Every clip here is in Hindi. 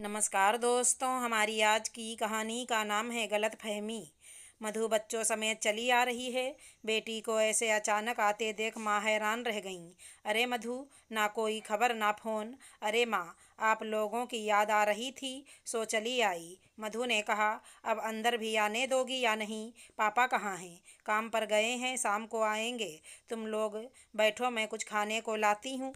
नमस्कार दोस्तों, हमारी आज की कहानी का नाम है गलतफहमी। मधु बच्चों समेत चली आ रही है। बेटी को ऐसे अचानक आते देख माँ हैरान रह गईं। अरे मधु, ना कोई खबर ना फोन। अरे माँ, आप लोगों की याद आ रही थी सो चली आई। मधु ने कहा, अब अंदर भी आने दोगी या नहीं? पापा कहाँ हैं? काम पर गए हैं, शाम को आएंगे। तुम लोग बैठो, मैं कुछ खाने को लाती हूँ।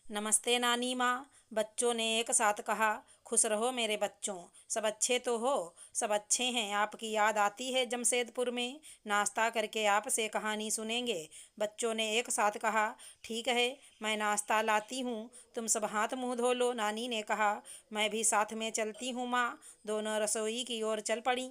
नमस्ते नानी माँ, बच्चों ने एक साथ कहा। खुश रहो मेरे बच्चों, सब अच्छे तो हो? सब अच्छे हैं। आपकी याद आती है जमशेदपुर में। नाश्ता करके आपसे कहानी सुनेंगे। बच्चों ने एक साथ कहा, ठीक है, मैं नाश्ता लाती हूँ। तुम सब हाथ मुंह धो लो, नानी ने कहा। मैं भी साथ में चलती हूँ माँ। दोनों रसोई की ओर चल पड़ी।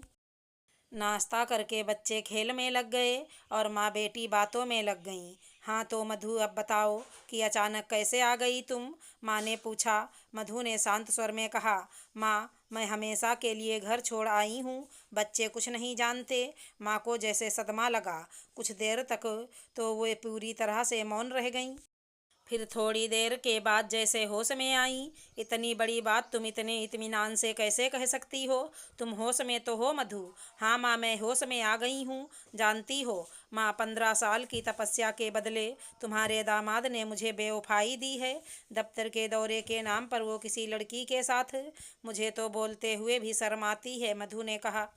नाश्ता करके बच्चे खेल में लग गए और माँ बेटी बातों में लग गईं। हाँ तो मधु, अब बताओ कि अचानक कैसे आ गई तुम? माँ ने पूछा। मधु ने शांत स्वर में कहा, माँ, मैं हमेशा के लिए घर छोड़ आई हूँ। बच्चे कुछ नहीं जानते। माँ को जैसे सदमा लगा। कुछ देर तक तो वे पूरी तरह से मौन रह गईं। फिर थोड़ी देर के बाद जैसे होश में आई। इतनी बड़ी बात तुम इतने इत्मीनान से कैसे कह सकती हो? तुम होश में तो हो मधु? हाँ माँ, मैं होश में आ गई हूँ। जानती हो माँ, 15 साल की तपस्या के बदले तुम्हारे दामाद ने मुझे बेवफाई दी है। दफ्तर के दौरे के नाम पर वो किसी लड़की के साथ। मुझे तो बोलते हुए भी शर्म आती है, मधु ने कहा।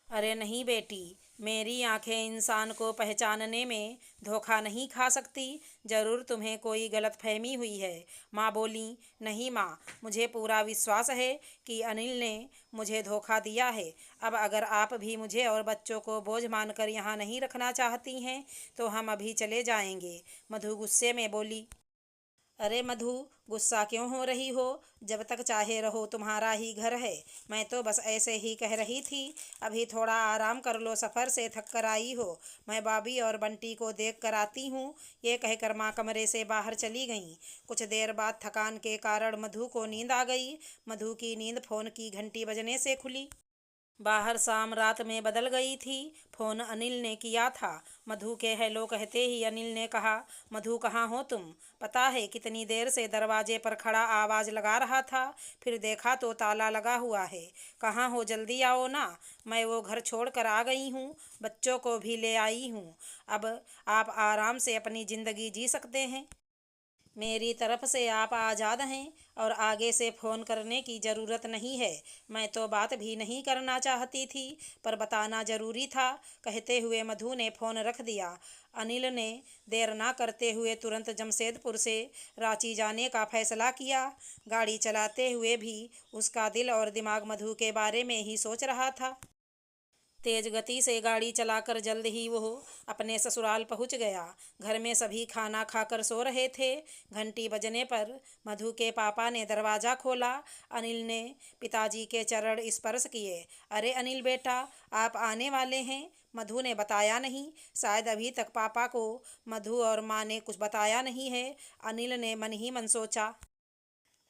अरे नहीं बेटी, मेरी आंखें इंसान को पहचानने में धोखा नहीं खा सकती। जरूर तुम्हें कोई गलतफहमी हुई है। माँ बोली, नहीं माँ, मुझे पूरा विश्वास है कि अनिल ने मुझे धोखा दिया है। अब अगर आप भी मुझे और बच्चों को बोझ मानकर यहाँ नहीं रखना चाहती हैं तो हम अभी चले जाएंगे। मधु गुस्से में बोली। अरे मधु, गुस्सा क्यों हो रही हो? जब तक चाहे रहो, तुम्हारा ही घर है। मैं तो बस ऐसे ही कह रही थी। अभी थोड़ा आराम कर लो, सफ़र से थक कर आई हो। मैं भाभी और बंटी को देख कर आती हूँ। ये कहकर माँ कमरे से बाहर चली गईं। कुछ देर बाद थकान के कारण मधु को नींद आ गई। मधु की नींद फ़ोन की घंटी बजने से खुली। बाहर शाम रात में बदल गई थी। फोन अनिल ने किया था। मधु के हेलो कहते ही अनिल ने कहा, मधु कहाँ हो तुम? पता है कितनी देर से दरवाजे पर खड़ा आवाज़ लगा रहा था, फिर देखा तो ताला लगा हुआ है। कहाँ हो, जल्दी आओ ना। मैं वो घर छोड़ कर आ गई हूँ, बच्चों को भी ले आई हूँ। अब आप आराम से अपनी ज़िंदगी जी सकते हैं। मेरी तरफ से आप आज़ाद हैं और आगे से फ़ोन करने की ज़रूरत नहीं है। मैं तो बात भी नहीं करना चाहती थी, पर बताना ज़रूरी था, कहते हुए मधु ने फ़ोन रख दिया। अनिल ने देर ना करते हुए तुरंत जमशेदपुर से रांची जाने का फ़ैसला किया। गाड़ी चलाते हुए भी उसका दिल और दिमाग मधु के बारे में ही सोच रहा था। तेज गति से गाड़ी चलाकर जल्द ही वो अपने ससुराल पहुंच गया। घर में सभी खाना खाकर सो रहे थे। घंटी बजने पर मधु के पापा ने दरवाज़ा खोला। अनिल ने पिताजी के चरण स्पर्श किए। अरे अनिल बेटा, आप आने वाले हैं? मधु ने बताया नहीं। शायद अभी तक पापा को मधु और माँ ने कुछ बताया नहीं है। अनिल ने मन ही मन सोचा।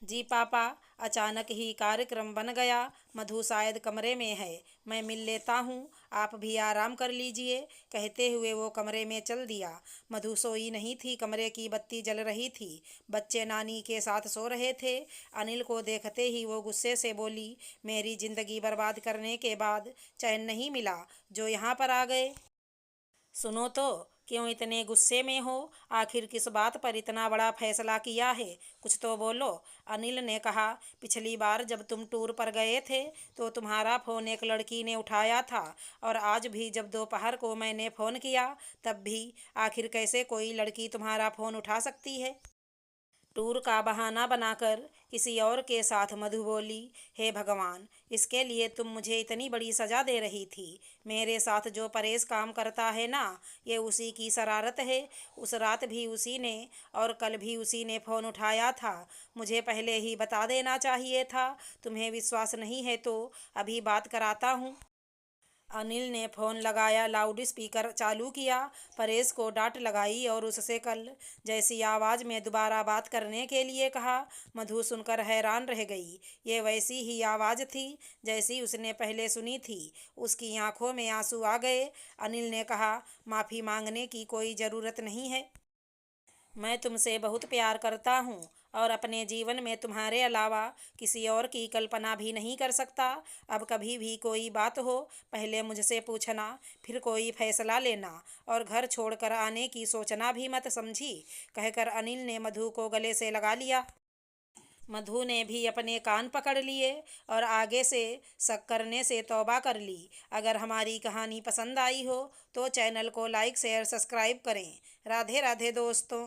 जी पापा, अचानक ही कार्यक्रम बन गया। मधु शायद कमरे में है, मैं मिल लेता हूँ। आप भी आराम कर लीजिए, कहते हुए वो कमरे में चल दिया। मधु सोई नहीं थी, कमरे की बत्ती जल रही थी। बच्चे नानी के साथ सो रहे थे। अनिल को देखते ही वो गुस्से से बोली, मेरी ज़िंदगी बर्बाद करने के बाद चैन नहीं मिला जो यहाँ पर आ गए। सुनो तो, क्यों इतने गुस्से में हो? आखिर किस बात पर इतना बड़ा फैसला किया है? कुछ तो बोलो। अनिल ने कहा, पिछली बार जब तुम टूर पर गए थे तो तुम्हारा फ़ोन एक लड़की ने उठाया था, और आज भी जब दोपहर को मैंने फ़ोन किया तब भी। आखिर कैसे कोई लड़की तुम्हारा फ़ोन उठा सकती है? टूर का बहाना बनाकर किसी और के साथ मधु बोली। हे भगवान, इसके लिए तुम मुझे इतनी बड़ी सज़ा दे रही थी? मेरे साथ जो परेश काम करता है ना, ये उसी की शरारत है। उस रात भी उसी ने और कल भी उसी ने फ़ोन उठाया था। मुझे पहले ही बता देना चाहिए था। तुम्हें विश्वास नहीं है तो अभी बात कराता हूँ। अनिल ने फ़ोन लगाया, लाउड स्पीकर चालू किया, परेश को डांट लगाई और उससे कल जैसी आवाज़ में दोबारा बात करने के लिए कहा। मधु सुनकर हैरान रह गई। ये वैसी ही आवाज़ थी जैसी उसने पहले सुनी थी। उसकी आंखों में आंसू आ गए। अनिल ने कहा, माफ़ी मांगने की कोई ज़रूरत नहीं है। मैं तुमसे बहुत प्यार करता हूँ। और अपने जीवन में तुम्हारे अलावा किसी और की कल्पना भी नहीं कर सकता। अब कभी भी कोई बात हो पहले मुझसे पूछना, फिर कोई फैसला लेना और घर छोड़कर आने की सोचना भी मत, समझी। कहकर अनिल ने मधु को गले से लगा लिया। मधु ने भी अपने कान पकड़ लिए और आगे से शक करने से तौबा कर ली। अगर हमारी कहानी पसंद आई हो तो चैनल को लाइक शेयर सब्सक्राइब करें। राधे राधे दोस्तों।